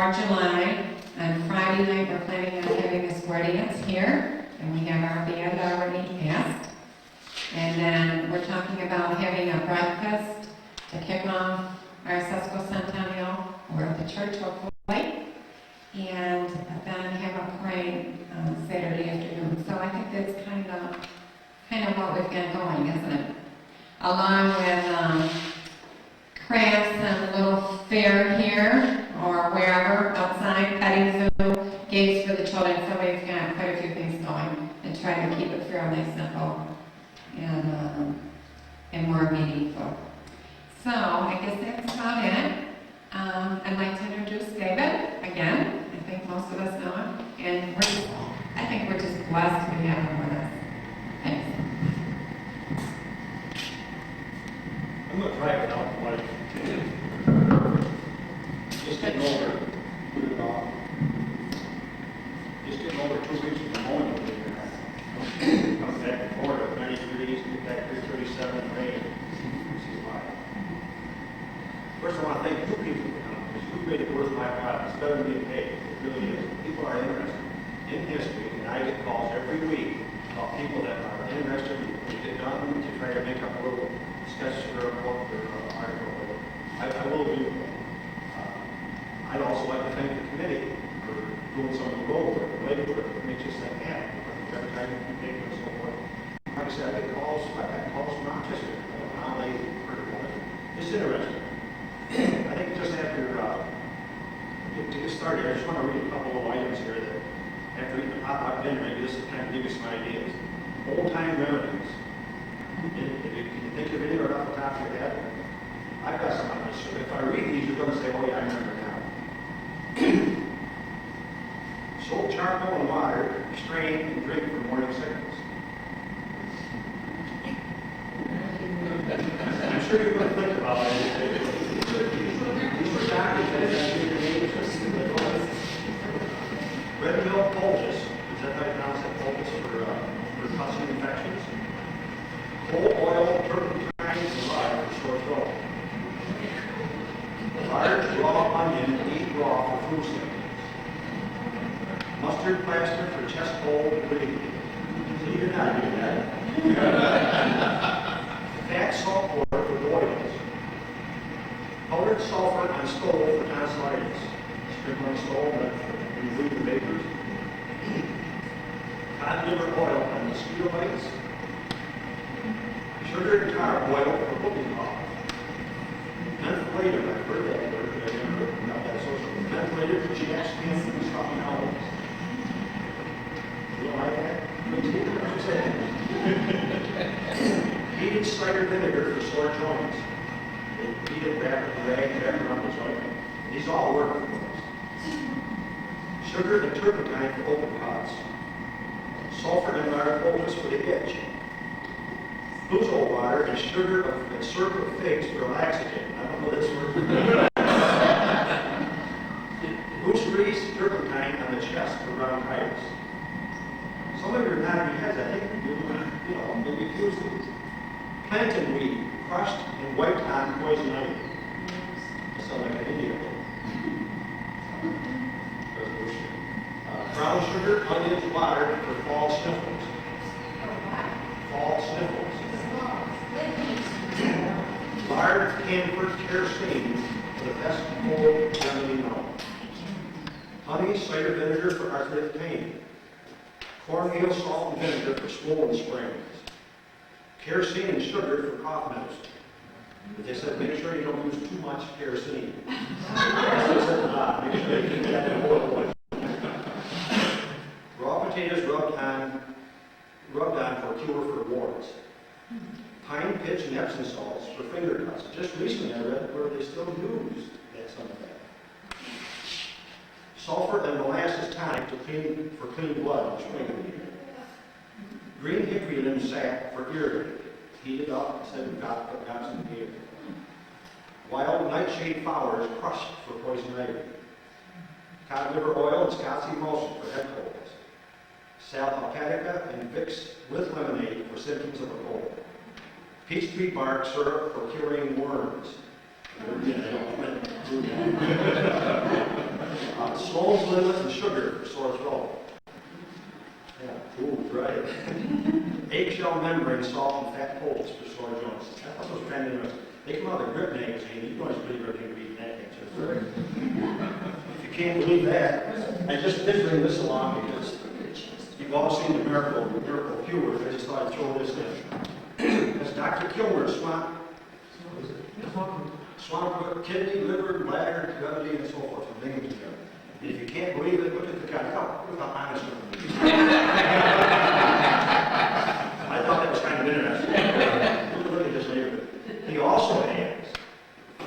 4th of July. On Friday night, we're planning on having a square dance here, and we have our band already asked. And then we're talking about having a breakfast to kick off our sesquicentennial. We're at the church, hopefully. And then have a parade Saturday afternoon. So I think that's kind of what we've got going, isn't it? Along with crafts and a little fair here or wherever outside, petting zoo, games for the children. So we've got quite a few things going and trying to keep it fairly simple and more meaningful. So I guess that's about it. I'd like to introduce David again. I think most of us know him, and I think we're just blessed to have him with us. Thanks. I'm going to drag it out like just getting over just getting over 2 weeks from the morning over here. Come back and forth, 90 degrees, get back here 37, rain. First, I want to thank you people for coming, because you've made it worth my while. It's better than being paid. It really is. People are interested in history, and I get calls every week about people that are interested in get done to try to make up a little sketch or a book or an article. I will do that. I'd also like to thank the committee for doing some of the road work, the labor work that makes this thing happen. Every time you take it and so forth. Like I said, I get calls from Rochester. I don't know how they heard about it. It's interesting. I think just after to get started, I just want to read a couple of items here that after eating the potluck dinner, maybe this will kind of give you some ideas. Old-time remedies. Can you think of any right off the top of your head? I've got some on this. So if I read these, you're going to say, oh yeah, I remember now. Soak charcoal and water, strain and drink for morning sickness. I'm sure you're going to think about it. Red milk poultice, is that how you pronounce that, poultice for cussing infections? Coal oil, turpentine, and lard for sore throat. Large raw onion, eat raw for flu symptoms. Mustard plaster for chest cold and breathing. So you're not doing that. Fat salt water for boils. Powdered sulfur on stove for tonsillitis. Sprinkle on stove and remove the vapors. Cod liver oil on mosquito bites. Sugar and tar oil for whooping cough. Mentholated, I've heard that word, but I never heard about that social. Mentholated for jack skin and stuffing owls. You don't like that? What you say? Heated cider vinegar for sore joints. They heat it, wrap it, wrap around the joint. These all work, of course. Sugar and turpentine for open cuts. Sulfur and lard poultice for the itch. Buzol water and sugar and syrup of figs for laxative. I don't know this word. Gooseberries, turpentine on the chest for bronchitis. Some of you are nodding your heads. I think you maybe use these. Plantain weed, crushed and wiped on poison ivy. I sound like an Indian. Brown sugar, onions, water for fall sniffles. Fall sniffles. Lard, camphor, kerosene for the best cold remedy known. Honey, cider vinegar for arthritic pain. Cornmeal, salt, and vinegar for swollen sprains. Kerosene and sugar for cough medicine. But they said make sure you don't use too much kerosene. Make sure you keep that in oil. Raw potatoes rubbed on for cure for warts. Pine pitch and Epsom salts for finger cuts. Just recently I read where they still use some of that. Sulfur and molasses tonic for clean blood in spring. Green hickory limb sap for irritating. Heat it up instead of got some beer. Wild nightshade flowers crushed for poison ivy. Cod liver oil and Scots emulsion for head colds. Sal alcatica and Vicks with lemonade for symptoms of a cold. Peach tree bark syrup for curing worms. Sloan's Limit and sugar for sore throat. Yeah, ooh, right. Eggshell membrane, salt, and fat holes for sore joints. I thought those were kind of interesting. They come out of the grip magazine. You know it's really good to read that, can't you? Right. If you can't believe that, I just did bring this along because you've all seen the miracle cure. I just thought I'd throw this in. That's Dr. Kilmer's swamp kidney, liver, bladder, gravity, and so forth, and bring them together. If you can't believe it, look at the kind of honest one. I thought that was kind of interesting. Look at this later. He also has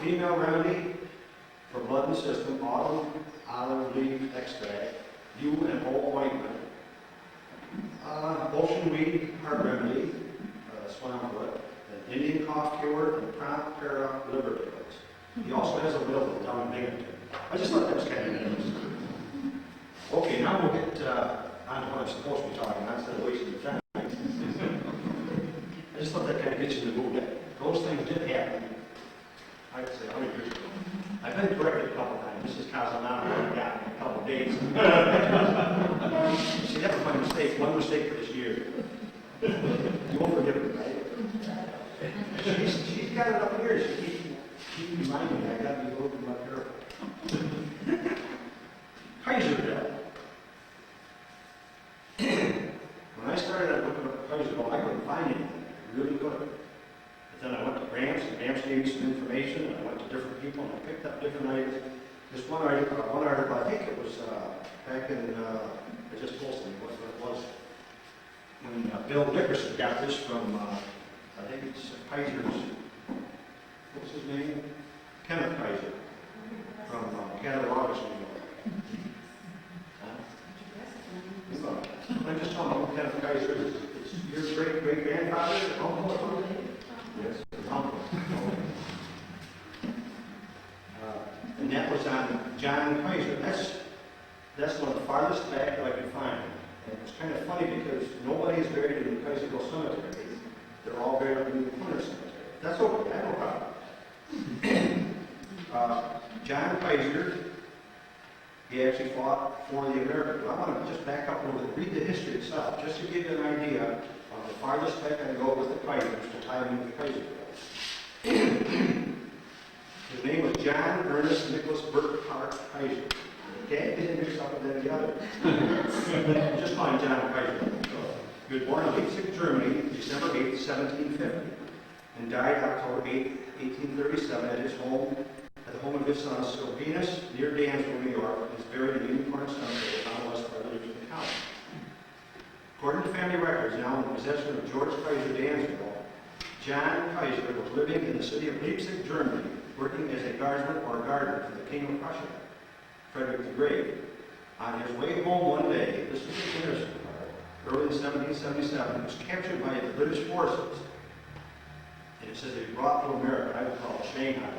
female remedy for blood and system, autumn olive leaf extract, yew and whole ointment, ocean weed heart remedy, swampwood, an Indian cough cure, and prompt para liver pills. He also has a building down in Binghamton. I just thought that was kind of interesting. Okay, now we'll get on to what I'm supposed to be talking about instead of wasting your time. I just thought that kind of gets you in the mood. Those things did happen, I'd say 100 years ago. I've been corrected a couple times. This is because I'm not really got in a couple of days. See, that was my mistake. One mistake for this year. You won't forgive me, right? She's got it up here. She keeps reminding me I got to be a little bit more careful. Kaiserville. When I started looking up Kaiserville, I couldn't find anything. I really couldn't. But then I went to Gramps, and Gramps gave me some information, and I went to different people, and I picked up different items. This one article, I think it was back in, I just posted what it was, when Bill Dickerson got this from, I think it's Kaiser's, what's his name? Kenneth Kaiser, from Cattaraugus, New York. I'm just talking about Kenneth Kaiser. It's your great-grandfather, uncle, or something? Yes, uncle. And that was on John Kaiser. That's one of the farthest back that I could find. And it's kind of funny because nobody is buried in the Kaiserville Cemetery. They're all buried in the Corner Cemetery. That's okay, I have no problem. John Kaiser, he actually fought for the Americans. I want to just back up a little bit, read the history itself, just to give you an idea of the farthest back I can go with the Kaisers to tie in with Kaiserville. His name was John Ernest Nicholas Burkhart Kaiser. Okay, he didn't mix up with any other. Just find John Kaiser. He was born in Leipzig, Germany, December 8, 1750, and died October 8, 1837 at his home, at the home of his son Sylvanus, near Dansville, New York, and is buried in Unicorn Cemetery on the west part of Livingston County. According to family records, now in the possession of George Kaiser Dansville, John Kaiser was living in the city of Leipzig, Germany, working as a guardsman or gardener for the King of Prussia, Frederick the Great. On his way home one day, this is the interesting part, early in 1777, he was captured by the British forces. And it says he was brought to America. I would call it Shanghai,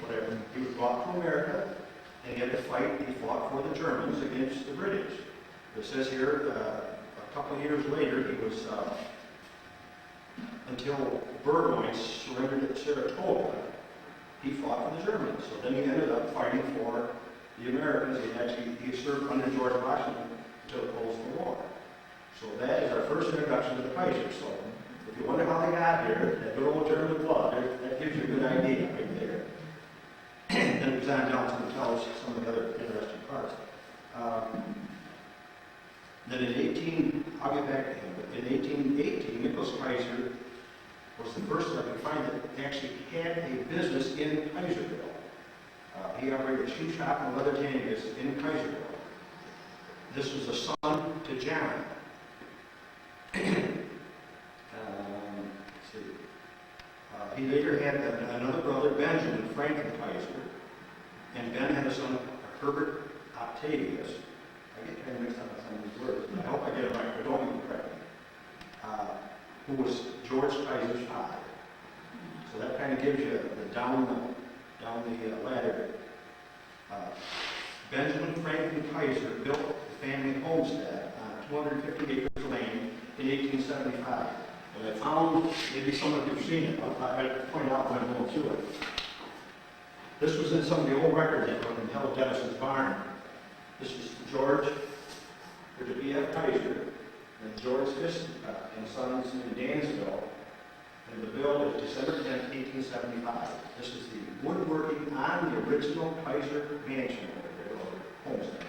whatever. He was brought to America, and he had to fight. He fought for the Germans against the British. It says here, a couple of years later, he was, until Burgoyne surrendered at Saratoga, he fought for the Germans. So then he ended up fighting for the Americans. He served under George Washington until the close of the war. So that is our first introduction to the Kaiser. So if you wonder how they got here, that good old German blood, that gives you a good idea right there. And it goes on down to tell us some of the other interesting parts. Then I'll get back to him, but in 1818, Nicholas Kaiser was the first that I could find that actually had a business in Kaiserville. He operated a shoe shop and leather tanning business in Kaiserville. This was a son to John. Let's see. He later had another brother, Benjamin Franklin Kaiser, and Ben had a son, Herbert Octavius. I get kind of mixed up on some of these words, but I hope I get it right, but don't get me correct. Who was George Kaiser's father. So that kind of gives you the down the ladder. Benjamin Franklin Kaiser built the family homestead on 250 acres of land in 1875. And I found, maybe some of you have seen it, but I point out when I go through it. This was in some of the old records that were in Hell Dennison's barn. This was George, or the B.F. Kaiser, and George Fisk and Sons in Dansville. And the bill is December 10, 1875. This is the woodworking on the original Kaiser mansion over there, or homestead.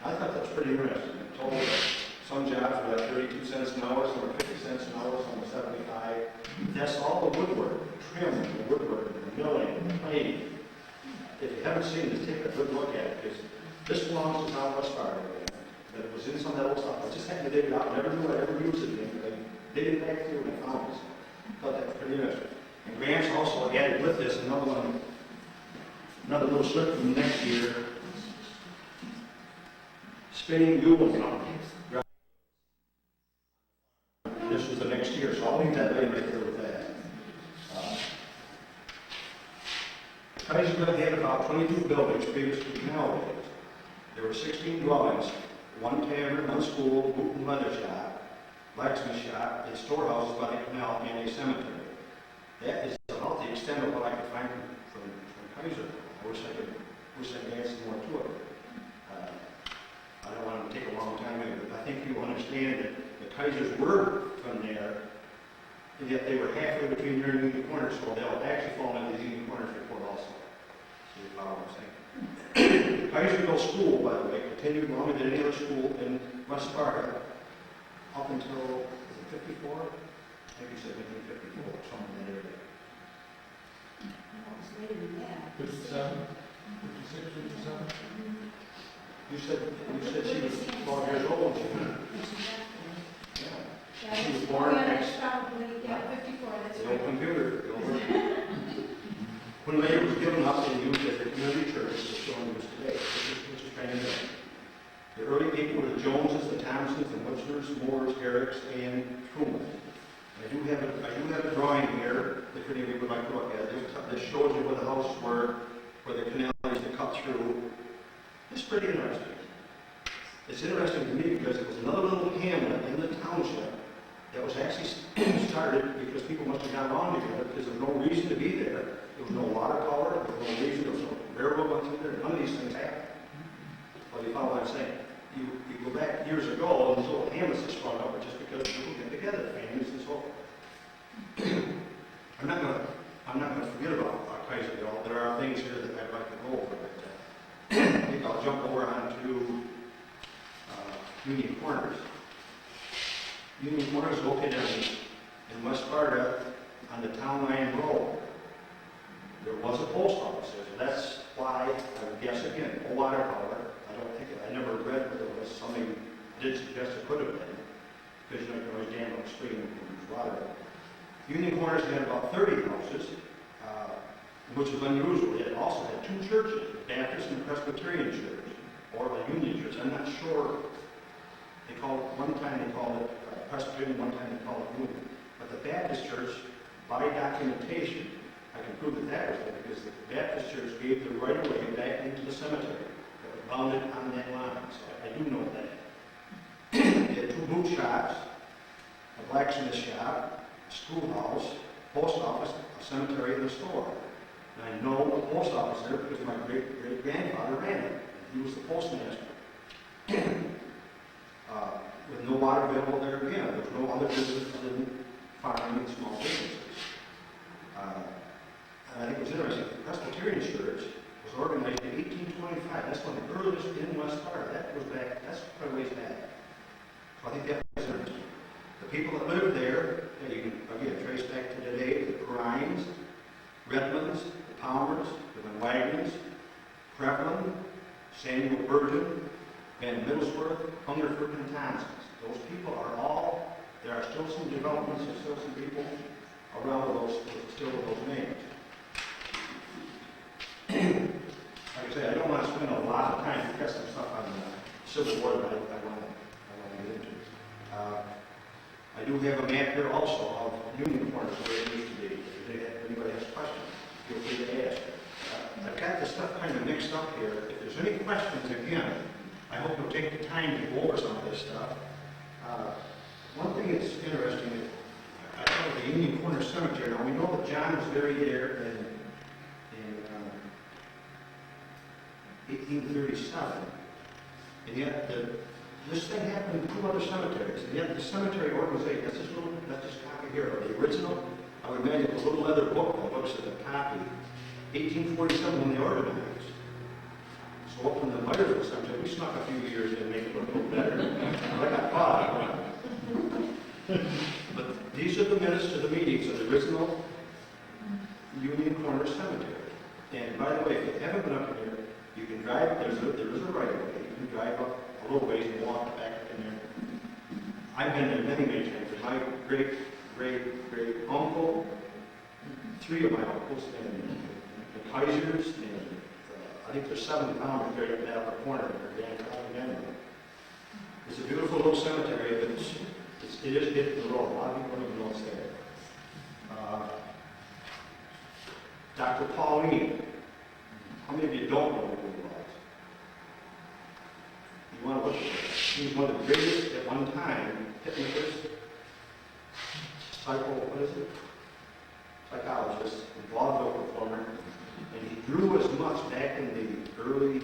I thought that was pretty interesting. It told that some jobs were like 32 cents an hour, some were 50 cents an hour, some were 75. That's all the woodwork, the trim, the woodwork, the milling, the planing. If you haven't seen this, take a good look at it, because this belongs to Southwest Sparta. But it was in some of that old stuff. I just happened to dig it out. Never knew I'd ever use it again. But I did it back here when I found this. I thought that was pretty interesting. And Grant's also added with this another one, another little slip from next year. Spinning Google Company. This was the next year, so I'll leave that right there with that. Kaiserville had about 22 buildings previously to nowadays. There were 16 dwellings, one tavern, one school, boot and leather shop, blacksmith shop, and storehouses by the canal, and a cemetery. That is about the extent of what I could find from Kaiserville. I wish I could add some more to it. I don't want to take a long time here, but I think you understand that the Kaisers were from there, and yet they were halfway between there and Union Corners, so they'll actually fall into the Union Corners report also. So you follow what I'm saying? The Kaiserville School, by the way, continued longer than any other school in West Sparta up until, was it 54? I think you said 1954, something in that area. No, it's later than that. 57? 56, 57? You said she was 12 years old. Yeah. She was born next. Probably, yeah, 54, that's The right. old computer. When later was given up and used as a community church, as shown used today, which is kind of new. The early people were the Joneses, the Thompsons, the Websters, Moores, Herricks, and Truman. I do have a drawing here, if any of you would like to look at it. This shows you where the houses were, where the canal used to cut through. It's pretty interesting. It's interesting to me because it was another little hamlet in the township that was actually started because people must have got along together because there was no reason to be there. There was no water power, there was no reason, there was no railroad went through there. None of these things happened. Well, you follow what I'm saying? You go back years ago, and these little hamlets that sprung up just because people get together, families and so forth. I'm not gonna forget about Kaiserville. There are things here that I'd like to go over. I think I'll jump over onto Union Corners. Union Corners is located in West Sparta on the Town Line Road. There was a post office there, so that's why I would guess again, no water power. I never read whether it was somebody did suggest it could have been, because you know, you can always dam up the stream and use water. Union Corners had about 30 houses, which was unusual. It also had two churches, the Baptist and Presbyterian church, or the Union church. I'm not sure. They called it, one time they called it Presbyterian, one time they called it Union. But the Baptist church, by documentation, I can prove that that was there because the Baptist church gave the right of way back into the cemetery that was bounded on that line. So I do know that. They had two boot shops, a blacksmith shop, a schoolhouse, post office, a cemetery, and a store. And I know the post office there because my great-grandfather ran it. He was the postmaster. With no water available there again, there was no other business other than farming and small businesses. And I think it was interesting, the Presbyterian church was organized in 1825. That's one of the earliest in West Sparta. That goes back, that's quite a ways back. So I think that was interesting. The people that lived there, you can again trace back to today, the Grimes, Redmonds, the Palmers, the Van Wagners, Prevlin, Samuel Burton, Van Middlesworth, Hungerford, and Thompsons. Those people are all, there are still some developments, there's still some people around those, still with those names. Like I say, I don't want to spend a lot of time discussing stuff on the Civil War that I want to get into. I do have a map here also of Union Corners where it used to be. If anybody has questions, feel free to ask. I've got this stuff kind of mixed up here. If there's any questions, again, I hope you'll take the time to go over some of this stuff. One thing that's interesting is, I call it the Union Corners Cemetery. Now, we know that John was buried there in 1837. And yet, this thing happened in 2 other cemeteries. And yet, the cemetery organization, that's this copy here, the original, I would imagine a little leather book that looks at the copy. 1847 when they organized. So up in the Myersville Cemetery, we snuck a few years in to make it look a little better. I got caught. But these are the minutes to the meetings of the original Union Corner Cemetery. And by the way, if you haven't been up here, you can drive, there is a right of way. You can drive up a little ways and walk back in there. I've been there many, many times. My great uncle, 3 of my uncles, and the Kaisers, and I think there's 7 pounders there in that upper corner there, grandfather memory. It's a beautiful little cemetery, but it is hitting the road. A lot of people don't even know it's there. Dr. Pauline, how many of you don't know who he was? You want to look at it. He was one of the greatest at one time hypnotists, psychologist, and vaudeville performer, and he drew as much back in the early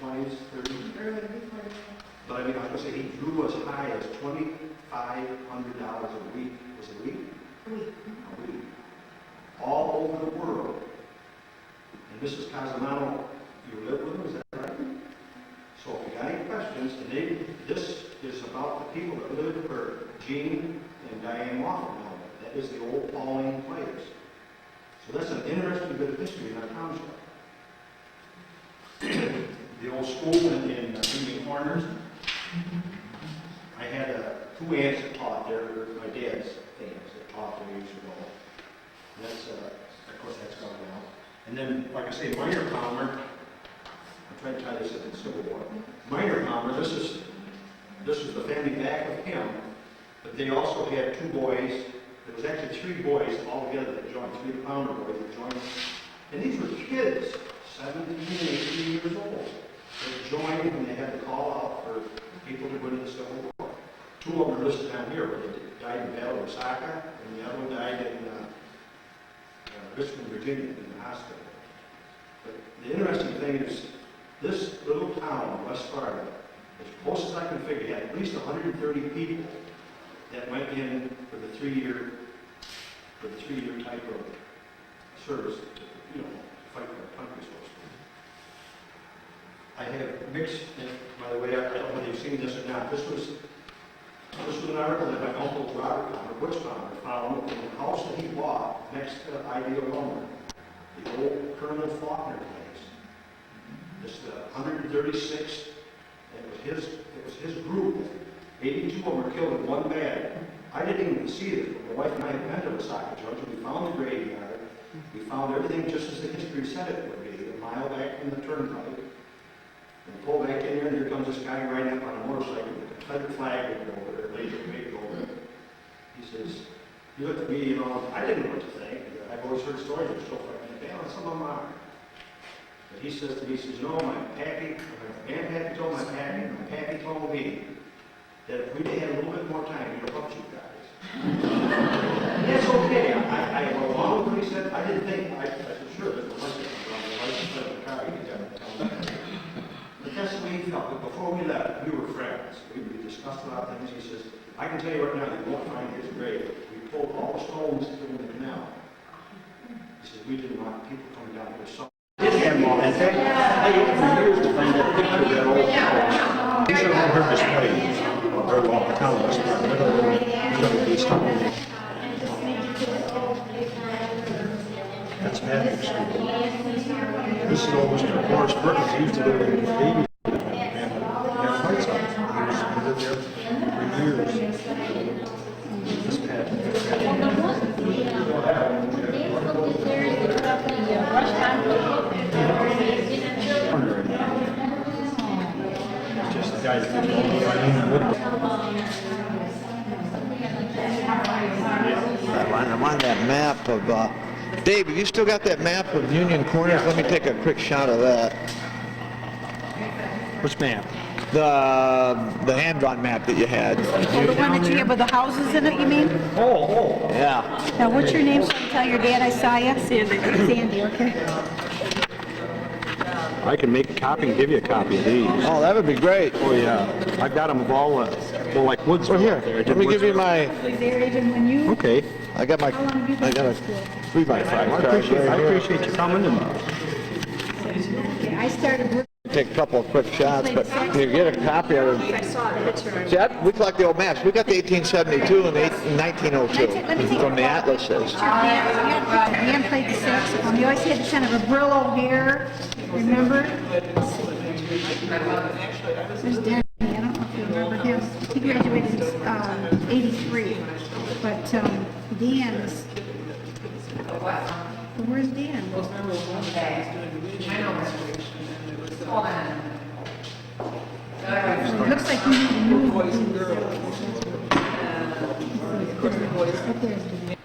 20s, 30s. But I mean, I was going to say he drew as high as $2,500 a week. Was it a week? A week. All over the world. And Mrs. Casamano, you live with him, is that right? So if you got any questions, and this is about the people that lived for Gene and Diane Wofford now. That is the old Pauline players. So that's an interesting bit of history in our township. The old school in Union Corners. I had 2 aunts that taught there, my dad's aunts that taught there years ago. And that's, of course, that's gone now. And then, like I say, Minor Palmer, I'm trying to tie this up in Civil War. Minor Palmer, this is the family back of him, but they also had 2 boys. There was actually 3 boys all together that joined, 3 Palmer boys that joined. And these were kids, 17 and 18 years old. They joined when they had to call out for people to go into the Civil War. 2 of them are listed down here, where they died in the Battle of Osaka, and the other one died in Richmond, Virginia, in the hospital. But the interesting thing is, this little town, West Sparta, as close as I can figure, had at least 130 people that went in for the 3-year type of service, to fight for our country, so to speak. I have mixed, and by the way, I don't know whether you've seen this or not. This was an article that my uncle Robert Palmer, Butch Palmer, found in the house that he bought next to Ideal Lumber, the old Colonel Faulkner place. This 136th. It was his group. 82 of them were killed in one bag. I didn't even see it. My wife and I had been to Osaka, Georgia. We found the graveyard. We found everything just as the history said it would be, a mile back from the turnpike. And we pull back in there, and here comes this guy riding up on a motorcycle with a Confederate flag over there, laser waved over it. He says, he looked at me, I didn't know what to think. I've always heard stories of stuff like that. Yeah, some of them are. But he says to me, he says, my pappy told my pappy told me that if we'd had a little bit more time, we'd have helped you guys. It's okay. I went along with what he said. I didn't think, I said, sure, there's a license from the license plate of the car, you can tell me. But that's the way he felt. But before we left, we were friends. We discussed a lot of things. He says, I can tell you right now, you won't find his grave. We pulled all the stones in the canal. He says, we didn't want people coming down here. So did have them all. In fact, I looked for years to find that picture of that old house. These are all her displays, or well, the town displays. That's Matthew Street. This is old Mr. Horace Perkins. He used to live in the baby and White's house. He lived there for years. This Matthew. Just the guy that I'm on that map of, Dave, have you still got that map of Union Corners? Let me take a quick shot of that. Which map? The hand-drawn map that you had. Oh, the one that you have with the houses in it, you mean? Oh. Yeah. Now, what's your name so I can tell your dad I saw you? Sandy. Sandy, okay. I can make a copy and give you a copy of these. Oh, that would be great. Oh, yeah. I've got them of all, well, like Woods. Well, here, let me give you my, Was there even when you, Okay. I got my, how long have you I been got a in school? 3x5 I card appreciate, right I here. appreciate you coming and Okay, I started working, Take a couple of quick shots, but you get a copy of it. I saw the picture. See, we collect the old maps. We got the 1872 and the 1902 Let me take from the atlases. Dan played the saxophone. He always had kind of a Brillo hair, remember? There's Dan. I don't know if you remember him. He graduated in 83. But Dan's, where's Dan? Okay. I know. Hold on. It looks like you need a new one. Up there's Dan.